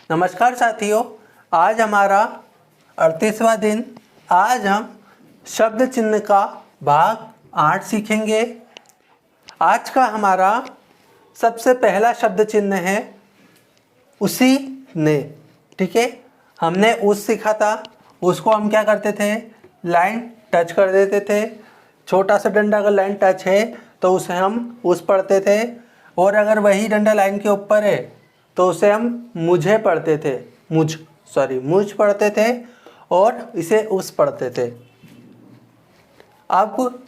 नमस्कार साथियों, आज हमारा 38वां दिन। आज हम शब्द चिन्ह का भाग 8 सीखेंगे। आज का हमारा सबसे पहला शब्द चिन्ह है उसी ने। ठीक है, हमने उस सीखा था। उसको हम क्या करते थे, लाइन टच कर देते थे। छोटा सा डंडा अगर लाइन टच है तो उसे हम उस पढ़ते थे, और अगर वही डंडा लाइन के ऊपर है तो उसे हम मुझे पढ़ते थे, मुझ पढ़ते थे, और इसे उस पढ़ते थे। अब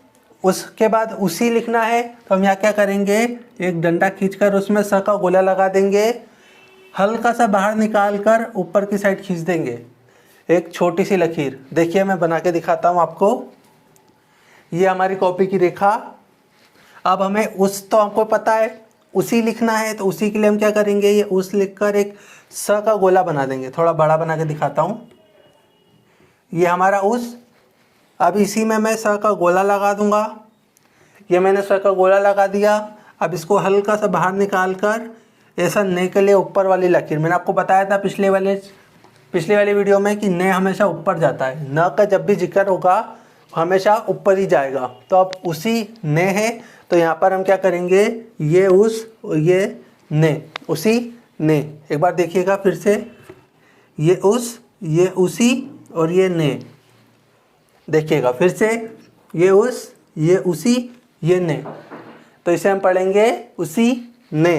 उसके बाद उसी लिखना है तो हम यहाँ क्या करेंगे, एक डंडा खींचकर उसमें स का गोला लगा देंगे, हल्का सा बाहर निकाल कर ऊपर की साइड खींच देंगे, एक छोटी सी लकीर। देखिए मैं बना के दिखाता हूँ आपको। ये हमारी कॉपी की रेखा। अब हमें उस तो आपको पता है उसी लिखना है, तो उसी के लिए हम क्या करेंगे, ये उस लिखकर एक स का गोला बना देंगे। थोड़ा बड़ा बना के दिखाता हूँ। ये हमारा उस। अब इसी में मैं स का गोला लगा दूंगा। ये मैंने स का गोला लगा दिया। अब इसको हल्का सा बाहर निकाल कर ऐसा ने के लिए ऊपर वाली लकीर। मैंने आपको बताया था पिछले वाली वीडियो में कि ने हमेशा ऊपर जाता है। न का जब भी जिक्र होगा हमेशा ऊपर ही जाएगा। तो अब उसी ने है, तो यहाँ पर हम क्या करेंगे, ये उस और ये ने, उसी ने। एक बार देखिएगा फिर से, ये उस, ये उसी और ये ने। देखिएगा फिर से, ये उस, ये उसी, ये ने। तो इसे हम पढ़ेंगे उसी ने।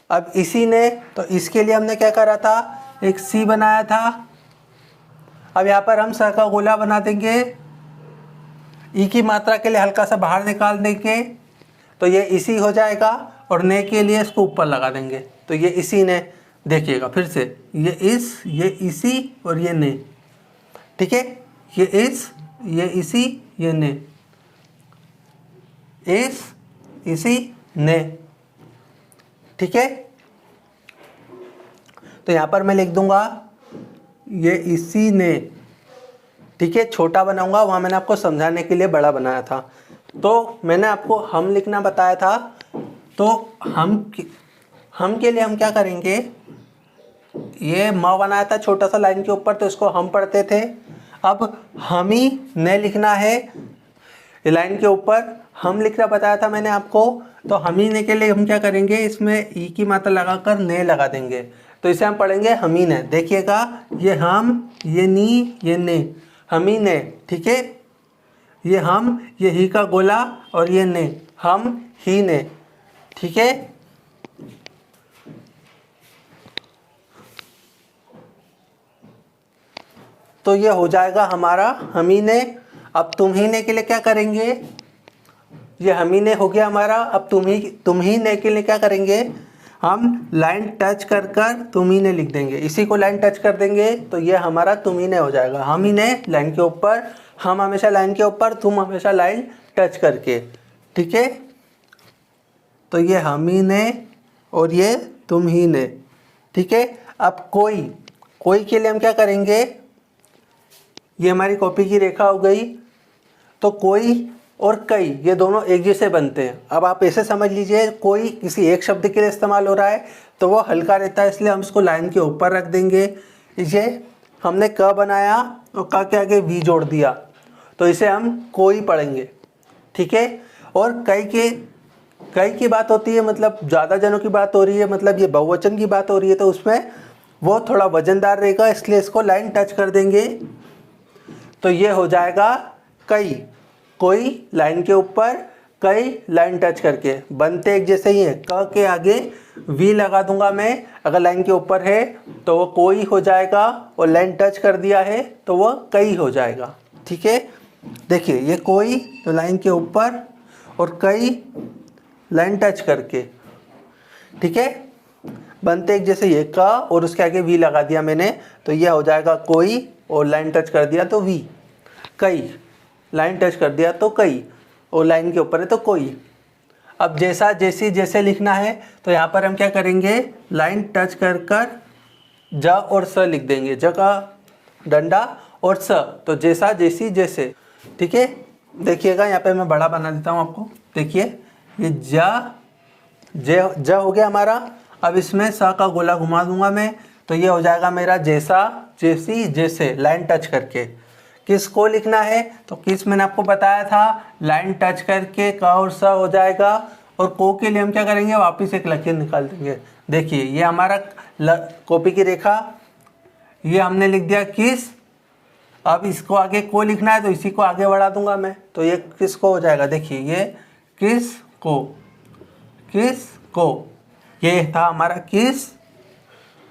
अब इसी ने, तो इसके लिए हमने क्या करा था, एक सी बनाया था। अब यहाँ पर हम स का गोला बना देंगे, ई की मात्रा के लिए हल्का सा बाहर निकाल देंगे, तो ये इसी हो जाएगा, और ने के लिए इसको ऊपर लगा देंगे, तो ये इसी ने। देखिएगा फिर से, ये इस, ये इसी और ये ने। ठीक है, ये इस, ये इसी, ये ने, इस, इसी, ने। ठीक है, तो यहाँ पर मैं लिख दूंगा ये इसी ने। ठीक है, छोटा बनाऊंगा, वहाँ मैंने आपको समझाने के लिए बड़ा बनाया था। तो मैंने आपको हम लिखना बताया था, तो हम के लिए हम क्या करेंगे, ये म बनाया था छोटा सा लाइन के ऊपर, तो इसको हम पढ़ते थे। अब हम ही ने लिखना है लाइन के ऊपर, हम लिखना बताया था मैंने आपको। तो हम ही ने के लिए हम क्या करेंगे, इसमें ई की मात्रा लगाकर ने लगा देंगे, तो इसे हम पढ़ेंगे हम ही ने। देखिएगा, ये हम, ये नी, ये ने, हम ही ने। ठीक है, ये हम, ये ही का गोला, और ये ने, हम ही ने। ठीक है, तो ये हो जाएगा हमारा हम ही ने। अब तुम ही ने के लिए क्या करेंगे, ये हम ही ने हो गया हमारा। अब तुम ही ने के लिए क्या करेंगे, हम लाइन टच कर कर तुम ही ने लिख देंगे, इसी को लाइन टच कर देंगे, तो ये हमारा तुम ही ने हो जाएगा। हम ही ने लाइन के ऊपर, हम हमेशा लाइन के ऊपर, तुम हमेशा लाइन टच करके। ठीक है, तो ये हम ही ने और ये तुम ही ने। ठीक है, अब कोई के लिए हम क्या करेंगे, ये हमारी कॉपी की रेखा हो गई। तो कोई और कई, ये दोनों एक जैसे बनते हैं। अब आप ऐसे समझ लीजिए, कोई किसी एक शब्द के लिए इस्तेमाल हो रहा है तो वो हल्का रहता है, इसलिए हम इसको लाइन के ऊपर रख देंगे। ये हमने क बनाया और क के आगे वी जोड़ दिया, तो इसे हम कोई पढ़ेंगे। ठीक है, और कई की बात होती है, मतलब ज़्यादा जनों की बात हो रही है, मतलब ये बहुवचन की बात हो रही है, तो उसमें वो थोड़ा वजनदार रहेगा, इसलिए इसको लाइन टच कर देंगे, तो ये हो जाएगा कई। कोई लाइन के ऊपर, कई लाइन टच करके, बनते एक जैसे ही हैं। क के आगे वी लगा दूंगा मैं, अगर लाइन के ऊपर है तो वो कोई हो जाएगा, और लाइन टच कर दिया है तो वो कई हो जाएगा। ठीक है, देखिए ये कोई तो लाइन के ऊपर, और कई लाइन टच करके। ठीक है, बनते एक जैसे ये का, और उसके आगे वी लगा दिया मैंने, तो यह हो जाएगा कोई, और लाइन टच कर दिया तो वी। कई, लाइन टच कर दिया तो कई, और लाइन के ऊपर है तो कोई। अब जैसा जैसे लिखना है, तो यहाँ पर हम क्या करेंगे, लाइन टच कर कर ज और स लिख देंगे, ज का डंडा और स, तो जैसा जैसी जैसे। ठीक है, देखिएगा यहाँ पे मैं बड़ा बना देता हूँ आपको। देखिए ये ज हो गया हमारा। अब इसमें स का गोला घुमा दूंगा मैं, तो ये हो जाएगा मेरा जैसा, जैसी, जैसे, लाइन टच करके। किस को लिखना है, तो किस मैंने आपको बताया था लाइन टच करके क और स हो जाएगा, और को के लिए हम क्या करेंगे, वापस एक लकीर निकाल देंगे। देखिए ये हमारा कॉपी की रेखा, ये हमने लिख दिया किस। अब इसको आगे को लिखना है तो इसी को आगे बढ़ा दूंगा मैं, तो ये किस को हो जाएगा। देखिए ये किस को, किस को, ये था हमारा किस।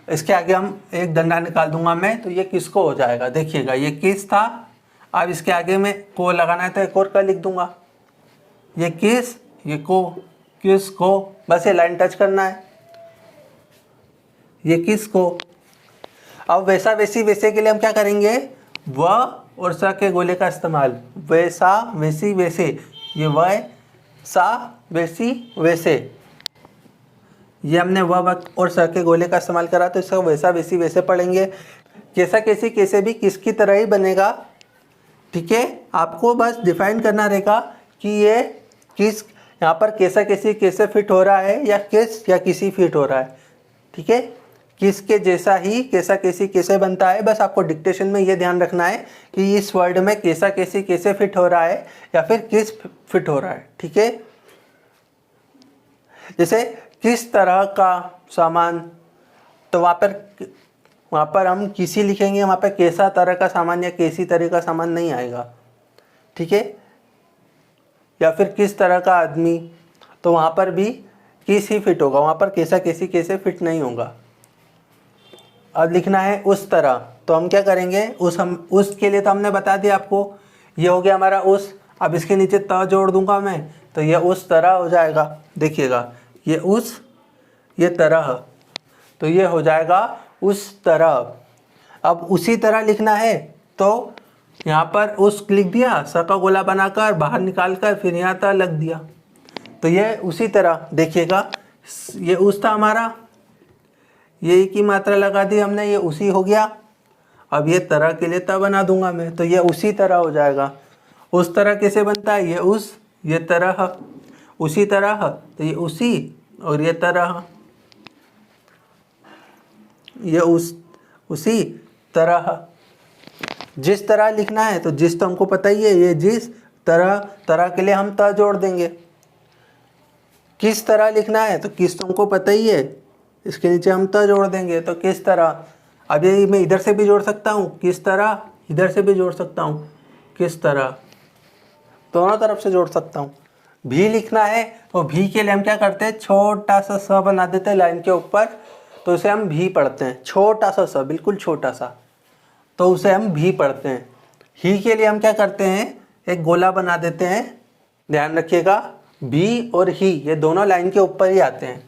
इसके आगे हम एक डंडा निकाल दूंगा मैं, तो ये किस को हो जाएगा। देखिएगा ये किस था, अब इसके आगे में को लगाना है तो एक और का लिख दूंगा। ये किस, ये को, किस को, बस ये लाइन टच करना है, ये किस को। अब वैसा, वैसी, वैसे के लिए हम क्या करेंगे, व और सा के गोले का इस्तेमाल। वैसा, वैसी, वैसे, ये व, सा, वैसी, वैसे, ये हमने व और सा के गोले का इस्तेमाल करा, तो इसका वैसा, वैसी, वैसे पढ़ेंगे। कैसा, कैसी, कैसे भी किसकी तरह ही बनेगा। ठीक है, आपको बस डिफाइन करना रहेगा कि ये किस, यहाँ पर कैसा, कैसी, कैसे फिट हो रहा है, या किस या किसी फिट हो रहा है। ठीक है, किस के जैसा ही कैसा, कैसी, कैसे बनता है। बस आपको डिक्टेशन में ये ध्यान रखना है कि इस वर्ड में कैसा, कैसी, कैसे फिट हो रहा है, या फिर किस फिट हो रहा है। ठीक है, जैसे किस तरह का सामान, तो वहाँ पर हम किसी लिखेंगे, वहाँ पर कैसा तरह का सामान या कैसी तरह का सामान नहीं आएगा। ठीक है, या फिर किस तरह का आदमी, तो वहाँ पर भी किस ही फिट होगा, वहाँ पर कैसा, कैसी, कैसे फिट नहीं होगा। अब लिखना है उस तरह, तो हम क्या करेंगे, उस के लिए तो हमने बता दिया आपको, ये हो गया हमारा उस। अब इसके नीचे त जोड़ दूंगा मैं, तो ये उस तरह हो जाएगा। देखिएगा ये उस, ये तरह, तो ये हो जाएगा उस तरह। अब उसी तरह लिखना है, तो यहाँ पर उस लिख दिया, स का गोला बनाकर बाहर निकाल कर फिर यहाँ तक लग दिया, तो ये उसी तरह। देखिएगा ये उस था हमारा, ये की मात्रा लगा दी हमने, ये उसी हो गया। अब ये तरह के लिए त बना दूंगा मैं, तो ये उसी तरह हो जाएगा। उस तरह कैसे बनता है, ये उस, ये तरह, उसी तरह, तो ये उसी, और ये तरह, ये उसी तरह। जिस तरह लिखना है, तो जिस तो हमको पता ही है, ये जिस तरह, तरह के लिए हम त जोड़ देंगे। किस तरह लिखना है, तो किस तो हमको पता ही है, इसके नीचे हम त जोड़ देंगे, तो किस तरह। अब ये मैं इधर से भी जोड़ सकता हूँ किस तरह, इधर से भी जोड़ सकता हूँ किस तरह, दोनों तरफ से जोड़ सकता हूँ। भी लिखना है, तो भी के लिए हम क्या करते हैं, छोटा सा स बना देते हैं लाइन के ऊपर, तो उसे हम भी पढ़ते हैं। छोटा सा स, बिल्कुल छोटा सा, तो उसे हम भी पढ़ते हैं। ही के लिए हम क्या करते हैं, एक गोला बना देते हैं। ध्यान रखिएगा, भी और ही ये दोनों लाइन के ऊपर ही आते हैं।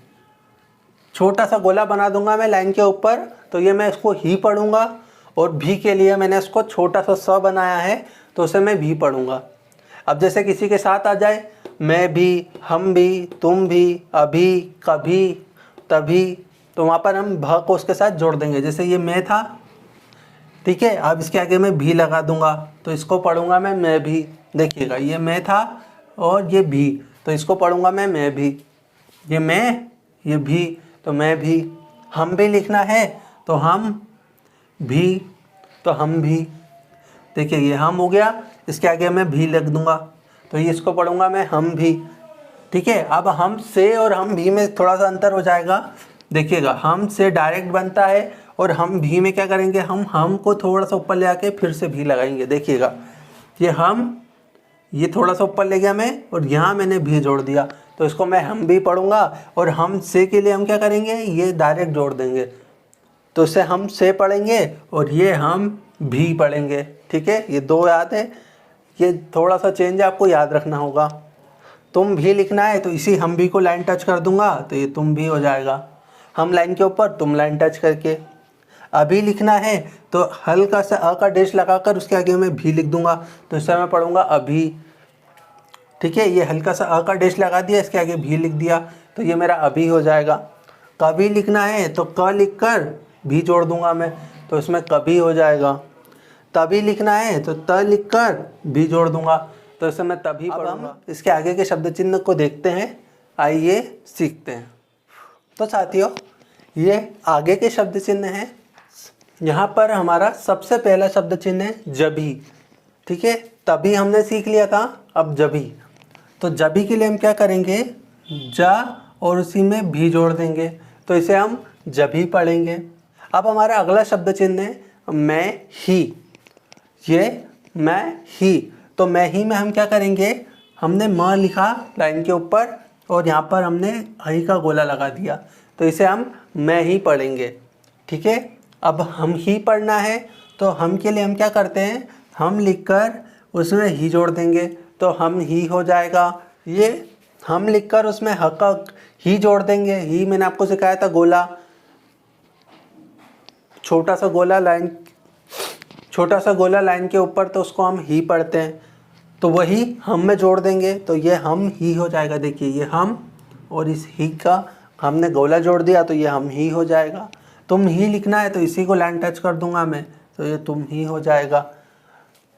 छोटा सा गोला बना दूंगा मैं लाइन के ऊपर, तो ये मैं इसको ही पढ़ूंगा, और भी के लिए मैंने इसको छोटा सा स बनाया है, तो उसे मैं भी पढ़ूंगा। अब जैसे किसी के साथ आ जाए, मैं भी, हम भी, तुम भी, अभी, कभी, तभी, तो वहाँ पर हम भ को उसके साथ जोड़ देंगे। जैसे ये मैं था, ठीक है, अब इसके आगे मैं भी लगा दूंगा, तो इसको पढ़ूंगा मैं भी। देखिएगा ये मैं था और ये भी, तो इसको पढ़ूंगा मैं भी। ये मैं, ये भी, तो मैं भी। हम भी लिखना है, तो हम भी, तो हम भी। देखिए ये हम हो गया, इसके आगे मैं भी लिख दूंगा, तो ये इसको पढ़ूंगा मैं हम भी। ठीक है, अब हम से और हम भी में थोड़ा सा अंतर हो जाएगा। देखिएगा हम से डायरेक्ट बनता है, और हम भी में क्या करेंगे, हम को थोड़ा सा ऊपर ले आके फिर से भी लगाएंगे। देखिएगा ये हम, ये थोड़ा सा ऊपर ले गया मैं, और यहाँ मैंने भी जोड़ दिया, तो इसको मैं हम भी पढ़ूंगा। और हम से के लिए हम क्या करेंगे, ये डायरेक्ट जोड़ देंगे, तो इसे हम से पढ़ेंगे, और ये हम भी पढ़ेंगे। ठीक है, ये दो याद है, ये थोड़ा सा चेंज आपको याद रखना होगा। तुम भी लिखना है, तो इसी हम भी को लाइन टच कर दूंगा, तो ये तुम भी हो जाएगा। हम लाइन के ऊपर, तुम लाइन टच करके। अभी लिखना है, तो हल्का सा अ का डैश लगाकर उसके आगे मैं भी लिख दूंगा, तो इसे मैं पढ़ूंगा अभी। ठीक है, ये हल्का सा अ का डैश लगा दिया, इसके आगे भी लिख दिया, तो ये मेरा अभी हो जाएगा। कभी लिखना है, तो क लिख कर भी जोड़ दूंगा मैं, तो इसमें कभी हो जाएगा। तभी लिखना है, तो त लिख कर भी जोड़ दूंगा, तो इसे मैं तभी पढ़ूंगा। इसके आगे के शब्द चिन्ह को देखते हैं, आइए सीखते हैं। तो साथियों, ये आगे के शब्द चिन्ह हैं। यहाँ पर हमारा सबसे पहला शब्द चिन्ह है जभी, ठीक है, तभी हमने सीख लिया था, अब जभी। तो जभी के लिए हम क्या करेंगे, जा और उसी में भी जोड़ देंगे, तो इसे हम जभी पढ़ेंगे। अब हमारा अगला शब्द चिन्ह है मैं ही, ये मैं ही, तो मैं ही में हम क्या करेंगे, हमने म लिखा लाइन के ऊपर और यहाँ पर हमने ही का गोला लगा दिया, तो इसे हम मैं ही पढ़ेंगे, ठीक है। अब हम ही पढ़ना है तो हम के लिए हम क्या करते हैं, हम लिखकर उसमें ही जोड़ देंगे, तो हम ही हो जाएगा। ये हम लिखकर उसमें ह का ही जोड़ देंगे। ही मैंने आपको सिखाया था गोला, छोटा सा गोला लाइन के ऊपर, तो उसको हम ही पढ़ते हैं, तो वही हम में जोड़ देंगे, तो ये हम ही हो जाएगा। देखिए ये हम और इस ही का हमने गोला जोड़ दिया, तो ये हम ही हो जाएगा। तुम ही लिखना है तो इसी को लाइन टच कर दूंगा मैं, तो ये तुम ही हो जाएगा।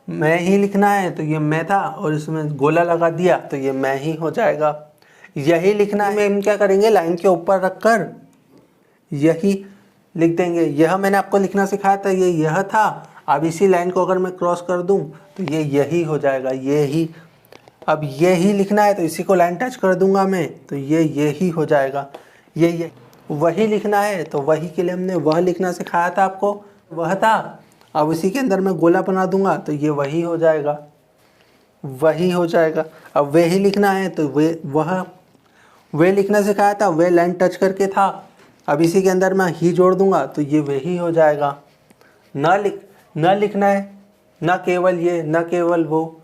मैं ही लिखना है तो ये मैं था और इसमें गोला लगा दिया, तो ये मैं ही हो जाएगा। यही लिखना है, हम क्या करेंगे, लाइन के ऊपर रखकर यही लिख देंगे। यह मैंने आपको लिखना सिखाया था, ये यह था। अब इसी लाइन को अगर मैं क्रॉस कर दूं तो ये यही हो जाएगा, ये ही। अब ये ही लिखना है तो इसी को लाइन टच कर दूंगा मैं, तो ये ही हो जाएगा। ये वही लिखना है तो वही के लिए हमने वह लिखना सिखाया था आपको, वह था। अब उसी के अंदर मैं गोला बना दूंगा तो ये वही हो जाएगा, वही हो जाएगा। अब वे ही लिखना है तो वे लिखना सिखाया था, वे लाइन टच करके था। अब इसी के अंदर मैं ही जोड़ दूंगा तो ये वही हो जाएगा। न लिखना है, न केवल ये, न केवल वो,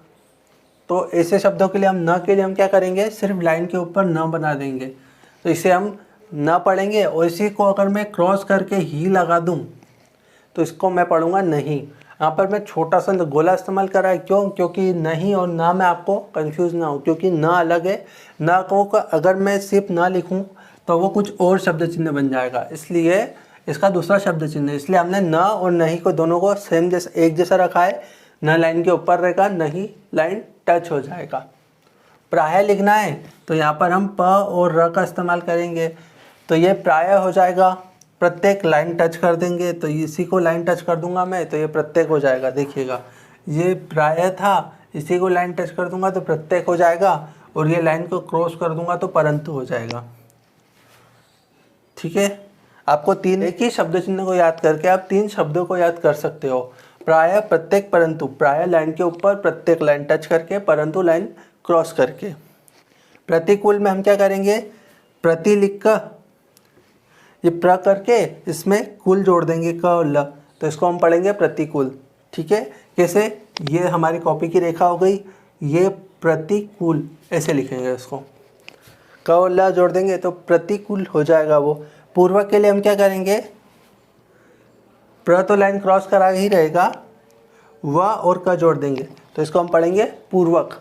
तो ऐसे शब्दों के लिए हम न के लिए हम क्या करेंगे, सिर्फ लाइन के ऊपर न बना देंगे, तो इसे हम न पढ़ेंगे। और इसी को अगर मैं क्रॉस करके ही लगा दूं तो इसको मैं पढ़ूंगा नहीं। यहाँ पर मैं छोटा सा गोला इस्तेमाल कर रहा है, क्यों, क्योंकि नहीं और ना में आपको कंफ्यूज ना हो, क्योंकि ना अलग है। ना को अगर मैं सिर्फ ना लिखूं तो वो कुछ और शब्द चिन्ह बन जाएगा, इसलिए इसका दूसरा शब्द चिन्ह है। इसलिए हमने ना और नहीं को दोनों को सेम जैसा एक जैसा रखा है। ना लाइन के ऊपर रहेगा, नहीं लाइन टच हो जाएगा। प्राय लिखना है तो यहाँ पर हम प और र का इस्तेमाल करेंगे, तो ये प्राय हो जाएगा। प्रत्येक लाइन टच कर देंगे, तो इसी को लाइन टच कर दूंगा मैं, तो ये प्रत्येक हो जाएगा। देखिएगा ये प्राय था, इसी को लाइन टच कर दूंगा तो प्रत्येक हो जाएगा, और ये लाइन को क्रॉस कर दूंगा तो परंतु हो जाएगा, ठीक है। आपको एक ही शब्द चिन्ह को याद करके आप 3 शब्दों को याद कर सकते हो। प्राय, प्रत्येक, परंतु। प्राय लाइन के ऊपर, प्रत्येक लाइन टच करके, परंतु लाइन क्रॉस करके। प्रतिकूल में हम क्या करेंगे, प्रति लिख कर ये प्र करके इसमें कुल जोड़ देंगे, क और ल, तो इसको हम पढ़ेंगे प्रतिकूल, ठीक है। कैसे, ये हमारी कॉपी की रेखा हो गई, ये प्रतिकूल ऐसे लिखेंगे इसको, क और ल जोड़ देंगे तो प्रतिकूल हो जाएगा वो। पूर्वक के लिए हम क्या करेंगे, प्र तो लाइन क्रॉस करा ही रहेगा, व और क जोड़ देंगे, तो इसको हम पढ़ेंगे पूर्वक।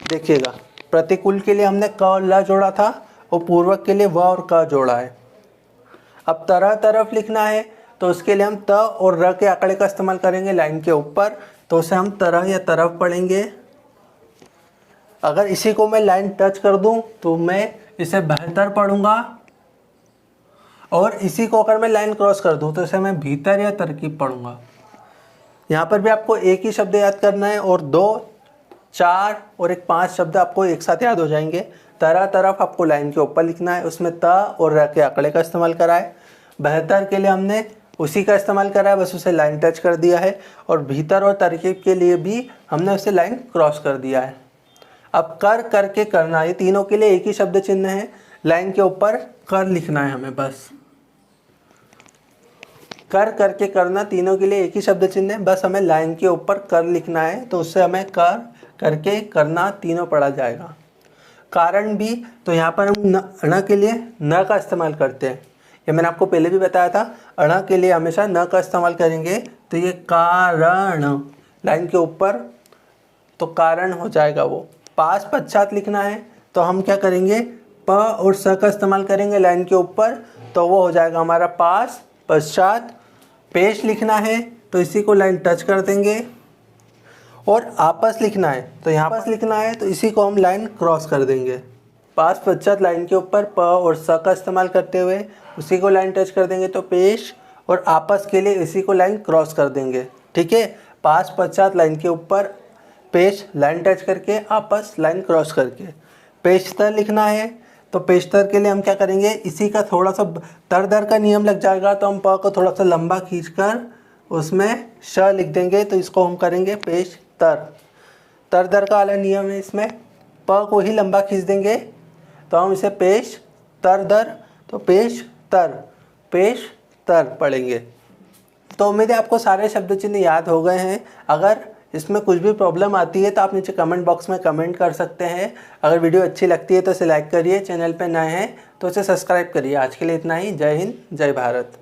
देखिएगा प्रतिकूल के लिए हमने क और ल जोड़ा था और पूर्वक के लिए व और क जोड़ा है। अब तरफ लिखना है तो उसके लिए हम त और र के आंकड़े का इस्तेमाल करेंगे लाइन के ऊपर, तो उसे हम तरह या तरफ पढ़ेंगे। अगर इसी को मैं लाइन टच कर दूं तो मैं इसे बेहतर पढ़ूंगा, और इसी को अगर मैं लाइन क्रॉस कर दूं तो इसे मैं भीतर या तरकीब पढ़ूंगा। यहाँ पर भी आपको एक ही शब्द याद करना है, और 2, 4 और 5 शब्द आपको एक साथ याद हो जाएंगे। तरफ आपको लाइन के ऊपर लिखना है, उसमें त और र के आंकड़े का इस्तेमाल करा है। बेहतर के लिए हमने उसी का इस्तेमाल करा है, बस उसे लाइन टच कर दिया है, और भीतर और तरकीब के लिए भी हमने उसे लाइन क्रॉस कर दिया है। अब करके करना, ये तीनों के लिए एक ही शब्द चिन्ह है। लाइन के ऊपर कर लिखना है हमें, बस करके करना, तीनों के लिए एक ही शब्द चिन्ह है, बस हमें लाइन के ऊपर कर लिखना है, तो उससे हमें करके करना तीनों पढ़ा जाएगा। कारण भी, तो यहाँ पर हम न के लिए न का इस्तेमाल करते हैं, ये मैंने आपको पहले भी बताया था। अण के लिए हमेशा न का इस्तेमाल करेंगे, तो ये कारण लाइन के ऊपर, तो कारण हो जाएगा वो। पास पश्चात लिखना है तो हम क्या करेंगे, प और स का इस्तेमाल करेंगे लाइन के ऊपर, तो वो हो जाएगा हमारा पास पश्चात। पेश लिखना है तो इसी को लाइन टच कर देंगे, और आपस लिखना है तो यहाँ आपस लिखना है तो इसी को हम लाइन क्रॉस कर देंगे। पास पश्चात लाइन के ऊपर प और स का इस्तेमाल करते हुए उसी को लाइन टच कर देंगे तो पेश, और आपस के लिए इसी को लाइन क्रॉस कर देंगे। ठीक है, पास पश्चात लाइन के ऊपर पेश लाइन टच करके आपस लाइन क्रॉस करके पेशतर लिखना है। तो पेशतर के लिए हम क्या करेंगे, इसी का थोड़ा सा तर दर का नियम लग जाएगा, तो हम प को थोड़ा सा लंबा खींचकर उसमें श लिख देंगे, तो इसको हम करेंगे पेशतर। तर दर का अलग नियम है, इसमें प को ही लंबा खींच देंगे तो हम इसे पेश तर दर, तो पेश तर पढ़ेंगे। तो उम्मीद है आपको सारे शब्द चिन्ह याद हो गए हैं। अगर इसमें कुछ भी प्रॉब्लम आती है तो आप नीचे कमेंट बॉक्स में कमेंट कर सकते हैं। अगर वीडियो अच्छी लगती है तो इसे लाइक करिए, चैनल पे नए हैं तो इसे सब्सक्राइब करिए। आज के लिए इतना ही। जय हिंद, जय भारत।